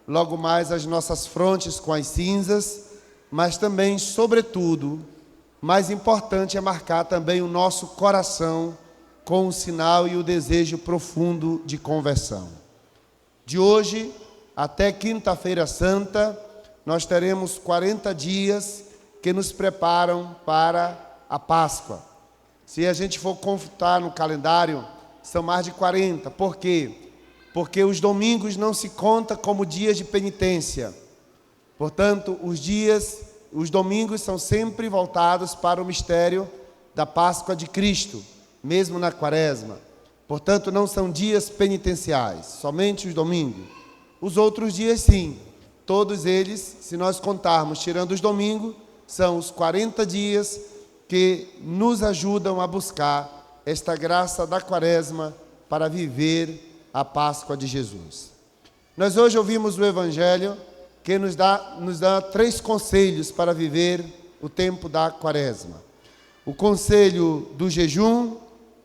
logo mais as nossas frontes com as cinzas, mas também, sobretudo, mais importante é marcar também o nosso coração com o sinal e o desejo profundo de conversão. De hoje até quinta-feira santa, nós teremos 40 dias que nos preparam para a Páscoa. Se a gente for consultar no calendário, são mais de 40. Por quê? Porque os domingos não se contam como dias de penitência. Portanto, os domingos são sempre voltados para o mistério da Páscoa de Cristo, mesmo na Quaresma. Portanto, não são dias penitenciais, somente os domingos. Os outros dias, sim. Todos eles, se nós contarmos, tirando os domingos, são os 40 dias que nos ajudam a buscar esta graça da Quaresma para viver a Páscoa de Jesus. Nós hoje ouvimos o Evangelho que nos dá 3 conselhos para viver o tempo da Quaresma. O conselho do jejum,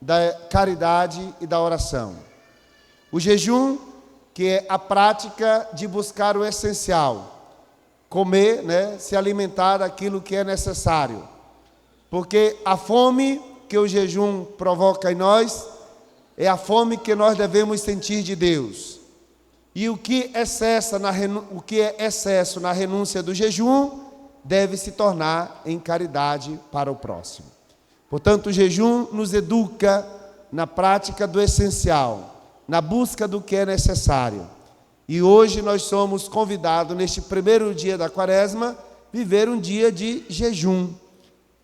da caridade e da oração. O jejum, que é a prática de buscar o essencial, comer, se alimentar daquilo que é necessário. Porque a fome que o jejum provoca em nós é a fome que nós devemos sentir de Deus. E o que é excesso na renúncia do jejum deve se tornar em caridade para o próximo. Portanto, o jejum nos educa na prática do essencial, na busca do que é necessário. E hoje nós somos convidados, neste primeiro dia da Quaresma, viver um dia de jejum.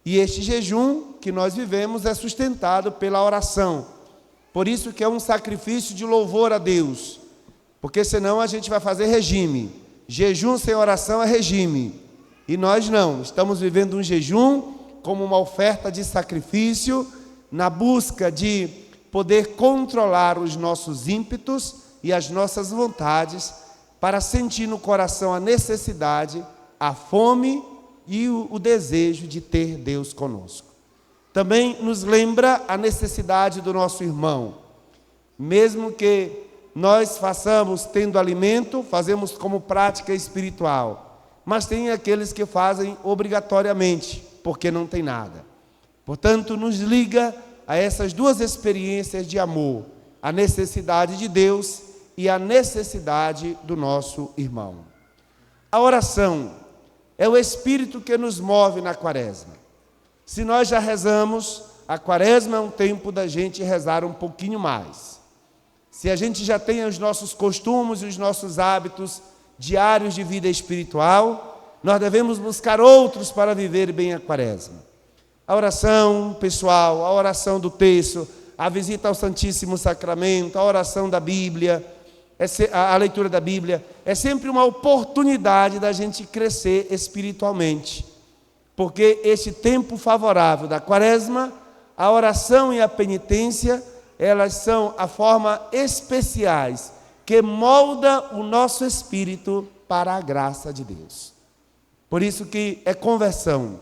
E este jejum que nós vivemos é sustentado pela oração. Por isso que é um sacrifício de louvor a Deus. Porque senão a gente vai fazer regime. Jejum sem oração é regime. E nós não, estamos vivendo um jejum como uma oferta de sacrifício, na busca de poder controlar os nossos ímpetos e as nossas vontades, para sentir no coração a necessidade, a fome e o desejo de ter Deus conosco. Também nos lembra a necessidade do nosso irmão. Mesmo que nós façamos tendo alimento, fazemos como prática espiritual. Mas tem aqueles que fazem obrigatoriamente, porque não tem nada. Portanto, nos liga a essas 2 experiências de amor, a necessidade de Deus e a necessidade do nosso irmão. A oração é o Espírito que nos move na Quaresma. Se nós já rezamos, a Quaresma é um tempo da gente rezar um pouquinho mais. Se a gente já tem os nossos costumes e os nossos hábitos diários de vida espiritual, nós devemos buscar outros para viver bem a Quaresma. A oração pessoal, a oração do terço, a visita ao Santíssimo Sacramento, a oração da Bíblia, a leitura da Bíblia, é sempre uma oportunidade da gente crescer espiritualmente. Porque este tempo favorável da Quaresma, a oração e a penitência, elas são a forma especiais que molda o nosso espírito para a graça de Deus. Por isso que é conversão,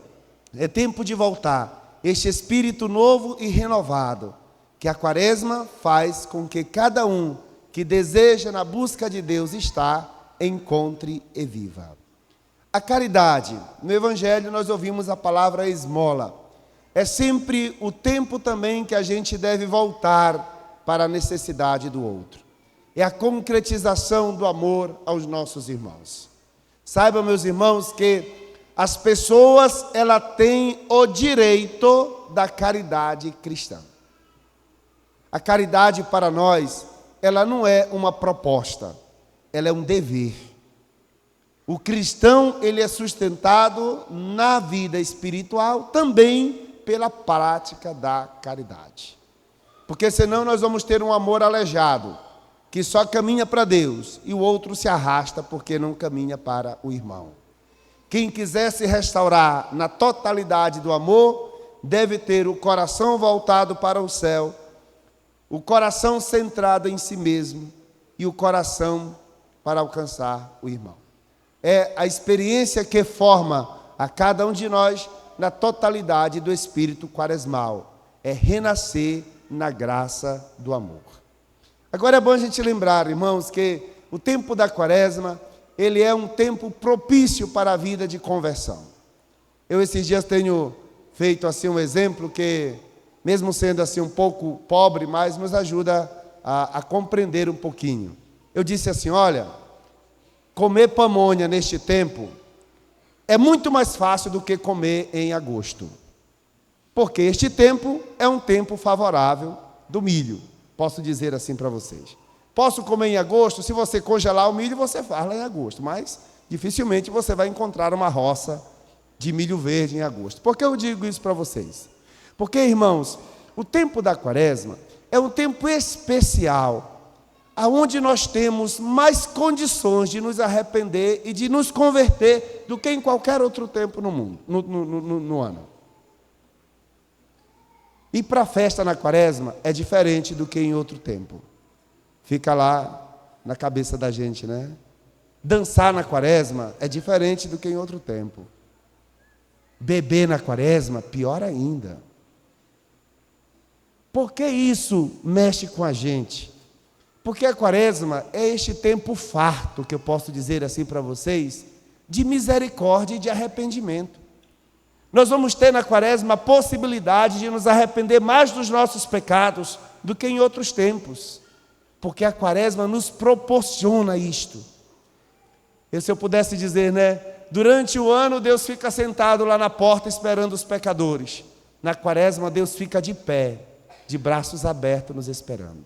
é tempo de voltar, este espírito novo e renovado, que a Quaresma faz com que cada um que deseja na busca de Deus estar, encontre e viva. A caridade, no Evangelho nós ouvimos a palavra esmola. É sempre o tempo também que a gente deve voltar para a necessidade do outro. É a concretização do amor aos nossos irmãos. Saibam, meus irmãos, que as pessoas, elas têm o direito da caridade cristã. A caridade para nós, ela não é uma proposta, ela é um dever. O cristão, ele é sustentado na vida espiritual também pela prática da caridade. Porque senão nós vamos ter um amor aleijado, que só caminha para Deus e o outro se arrasta porque não caminha para o irmão. Quem quiser se restaurar na totalidade do amor, deve ter o coração voltado para o céu, o coração centrado em si mesmo e o coração para alcançar o irmão. É a experiência que forma a cada um de nós na totalidade do espírito quaresmal. É renascer na graça do amor. Agora é bom a gente lembrar, irmãos, que o tempo da Quaresma ele é um tempo propício para a vida de conversão. Eu esses dias tenho feito assim um exemplo que, mesmo sendo assim um pouco pobre, mas nos ajuda a compreender um pouquinho. Eu disse assim, olha, comer pamonha neste tempo é muito mais fácil do que comer em agosto. Porque este tempo é um tempo favorável do milho. Posso dizer assim para vocês. Posso comer em agosto? Se você congelar o milho, você faz lá em agosto. Mas dificilmente você vai encontrar uma roça de milho verde em agosto. Por que eu digo isso para vocês? Porque, irmãos, o tempo da quaresma é um tempo especial, aonde nós temos mais condições de nos arrepender e de nos converter do que em qualquer outro tempo no mundo, no ano. Ir para a festa na quaresma é diferente do que em outro tempo. Fica lá na cabeça da gente, né? Dançar na quaresma é diferente do que em outro tempo. Beber na quaresma, pior ainda. Por que isso mexe com a gente? Porque a quaresma é este tempo farto, que eu posso dizer assim para vocês, de misericórdia e de arrependimento. Nós vamos ter na quaresma a possibilidade de nos arrepender mais dos nossos pecados do que em outros tempos. Porque a quaresma nos proporciona isto. Se eu pudesse dizer, né? Durante o ano Deus fica sentado lá na porta esperando os pecadores. Na quaresma Deus fica de pé, de braços abertos nos esperando.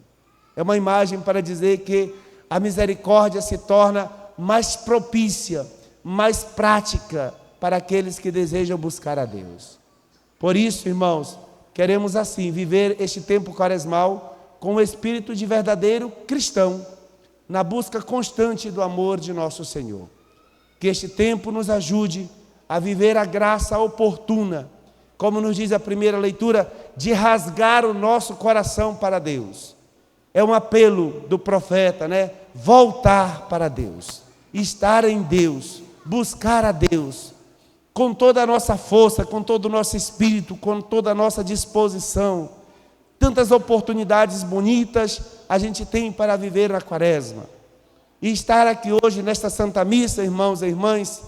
É uma imagem para dizer que a misericórdia se torna mais propícia, mais prática para aqueles que desejam buscar a Deus. Por isso, irmãos, queremos assim viver este tempo quaresmal com o espírito de verdadeiro cristão, na busca constante do amor de nosso Senhor. Que este tempo nos ajude a viver a graça oportuna, como nos diz a primeira leitura, de rasgar o nosso coração para Deus. É um apelo do profeta, né? Voltar para Deus, estar em Deus, buscar a Deus, com toda a nossa força, com todo o nosso espírito, com toda a nossa disposição. Tantas oportunidades bonitas a gente tem para viver na quaresma. E estar aqui hoje nesta Santa Missa, irmãos e irmãs,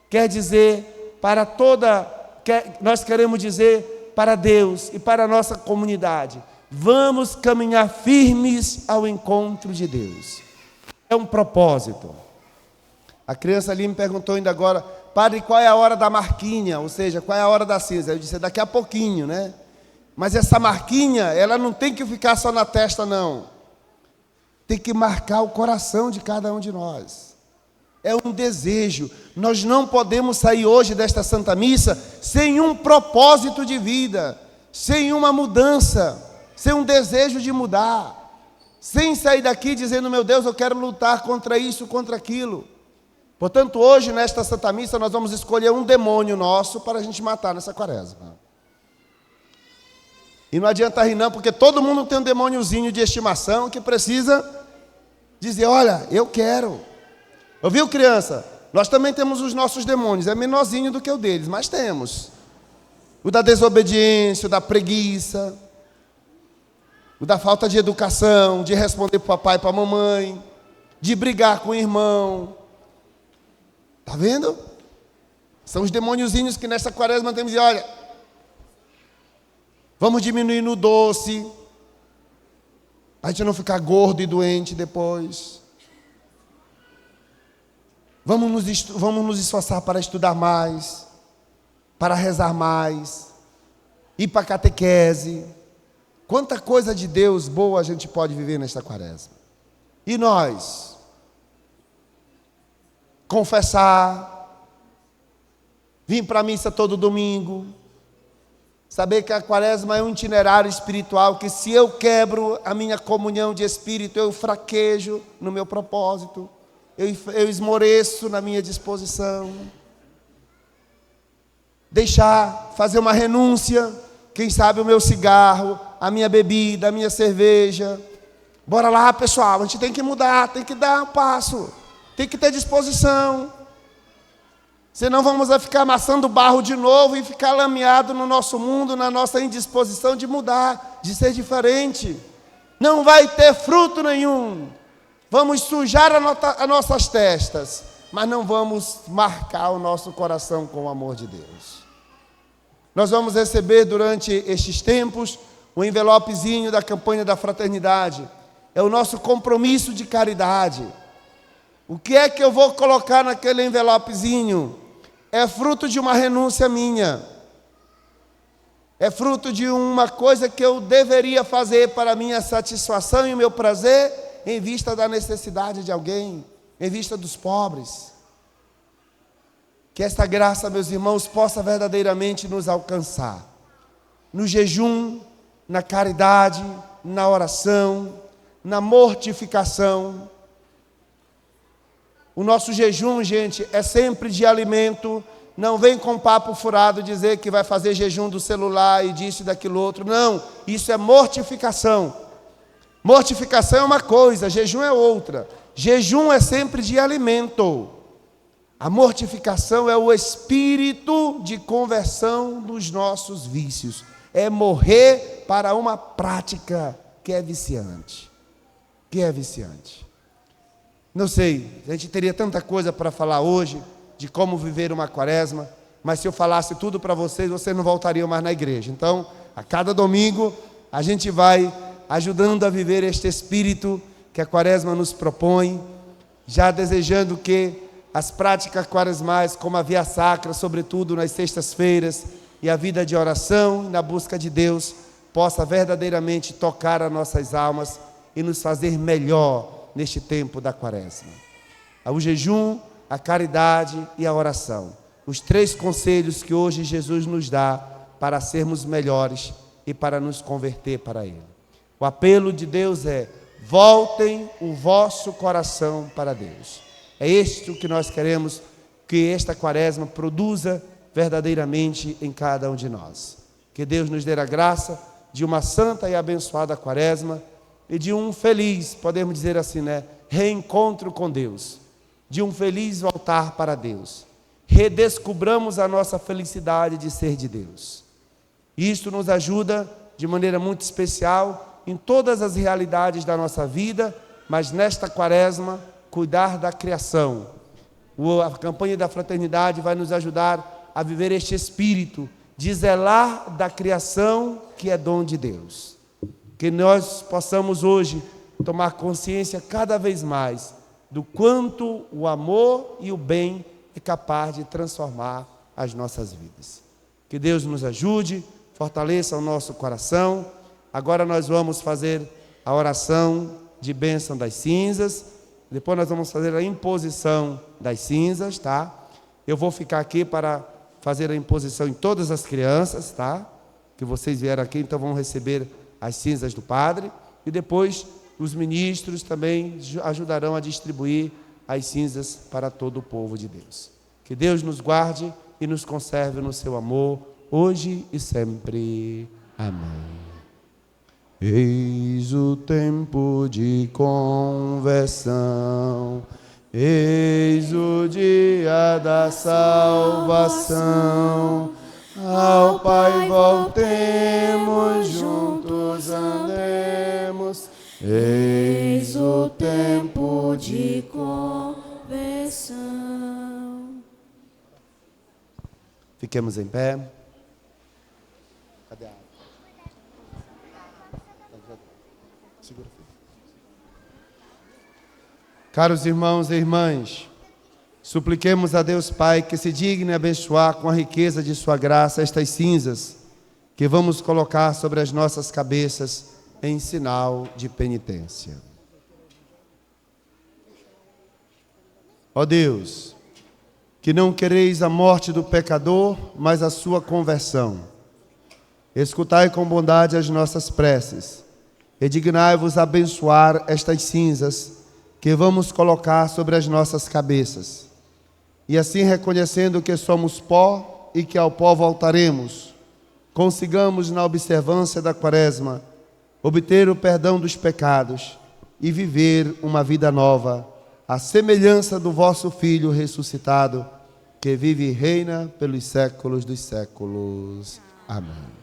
quer dizer para nós queremos dizer para Deus e para a nossa comunidade, vamos caminhar firmes ao encontro de Deus. É um propósito. A criança ali me perguntou ainda agora, padre, qual é a hora da marquinha? Ou seja, qual é a hora da cinza? Eu disse, daqui a pouquinho, né? Mas essa marquinha, ela não tem que ficar só na testa, não. Tem que marcar o coração de cada um de nós. É um desejo. Nós não podemos sair hoje desta Santa Missa sem um propósito de vida, sem uma mudança, sem um desejo de mudar, sem sair daqui dizendo, meu Deus, eu quero lutar contra isso, contra aquilo. Portanto, hoje, nesta Santa Missa, nós vamos escolher um demônio nosso para a gente matar nessa quaresma. E não adianta rir não, porque todo mundo tem um demôniozinho de estimação que precisa dizer, olha, eu quero. Ouviu, criança? Nós também temos os nossos demônios, é menorzinho do que o deles, mas temos. O da desobediência, o da preguiça, o da falta de educação, de responder para o papai e para a mamãe, de brigar com o irmão. Está vendo? São os demôniozinhos que nessa quaresma temos que dizer, olha, vamos diminuir no doce, para a gente não ficar gordo e doente depois. Vamos nos esforçar para estudar mais, para rezar mais, ir para a catequese. Quanta coisa de Deus boa a gente pode viver nesta quaresma. E nós? Confessar, vir para a missa todo domingo, saber que a quaresma é um itinerário espiritual, que se eu quebro a minha comunhão de espírito, eu fraquejo no meu propósito, eu esmoreço na minha disposição. Fazer uma renúncia, quem sabe o meu cigarro, a minha bebida, a minha cerveja. Bora lá, pessoal, a gente tem que mudar, tem que dar um passo, tem que ter disposição. Senão vamos ficar amassando barro de novo e ficar lameado no nosso mundo, na nossa indisposição de mudar, de ser diferente. Não vai ter fruto nenhum. Vamos sujar as nossas testas, mas não vamos marcar o nosso coração com o amor de Deus. Nós vamos receber durante estes tempos o envelopezinho da campanha da fraternidade. É o nosso compromisso de caridade. O que é que eu vou colocar naquele envelopezinho? É fruto de uma renúncia minha. É fruto de uma coisa que eu deveria fazer para minha satisfação e o meu prazer, em vista da necessidade de alguém, em vista dos pobres. Que esta graça, meus irmãos, possa verdadeiramente nos alcançar. No jejum, na caridade, na oração, na mortificação. O nosso jejum, gente, é sempre de alimento. Não vem com papo furado dizer que vai fazer jejum do celular e disso e daquilo outro. Não, isso é mortificação. Mortificação é uma coisa, jejum é outra. Jejum é sempre de alimento. A mortificação é o espírito de conversão dos nossos vícios. É morrer para uma prática que é viciante. Não sei, a gente teria tanta coisa para falar hoje de como viver uma quaresma, mas se eu falasse tudo para vocês não voltariam mais na igreja. Então, a cada domingo, a gente vai ajudando a viver este espírito que a quaresma nos propõe, já desejando que as práticas quaresmais, como a via sacra, sobretudo nas sextas-feiras, e a vida de oração, na busca de Deus, possa verdadeiramente tocar as nossas almas e nos fazer melhor neste tempo da quaresma. O jejum, a caridade e a oração. Os 3 conselhos que hoje Jesus nos dá para sermos melhores e para nos converter para Ele. O apelo de Deus é: voltem o vosso coração para Deus. É isto que nós queremos que esta quaresma produza verdadeiramente em cada um de nós. Que Deus nos dê a graça de uma santa e abençoada quaresma e de um feliz, podemos dizer assim, reencontro com Deus, de um feliz voltar para Deus. Redescobramos a nossa felicidade de ser de Deus. Isto nos ajuda de maneira muito especial em todas as realidades da nossa vida, mas nesta quaresma, cuidar da criação. A campanha da fraternidade vai nos ajudar a viver este espírito de zelar da criação que é dom de Deus. Que nós possamos hoje tomar consciência cada vez mais do quanto o amor e o bem é capaz de transformar as nossas vidas. Que Deus nos ajude, fortaleça o nosso coração. Agora nós vamos fazer a oração de bênção das cinzas. Depois nós vamos fazer a imposição das cinzas, tá? Eu vou ficar aqui para fazer a imposição em todas as crianças, tá? Que vocês vieram aqui, então vão receber as cinzas do Padre. E depois os ministros também ajudarão a distribuir as cinzas para todo o povo de Deus. Que Deus nos guarde e nos conserve no seu amor, hoje e sempre. Amém. Eis o tempo de conversão, eis o dia da salvação. Ao Pai voltemos, juntos andemos. Eis o tempo de conversão. Fiquemos em pé. Cadê a água? Segura. Caros irmãos e irmãs, supliquemos a Deus Pai que se digne abençoar com a riqueza de sua graça estas cinzas que vamos colocar sobre as nossas cabeças em sinal de penitência. Ó Deus, que não quereis a morte do pecador, mas a sua conversão. Escutai com bondade as nossas preces e dignai-vos abençoar estas cinzas que vamos colocar sobre as nossas cabeças. E assim, reconhecendo que somos pó e que ao pó voltaremos, consigamos na observância da quaresma obter o perdão dos pecados e viver uma vida nova, à semelhança do vosso Filho ressuscitado, que vive e reina pelos séculos dos séculos. Amém.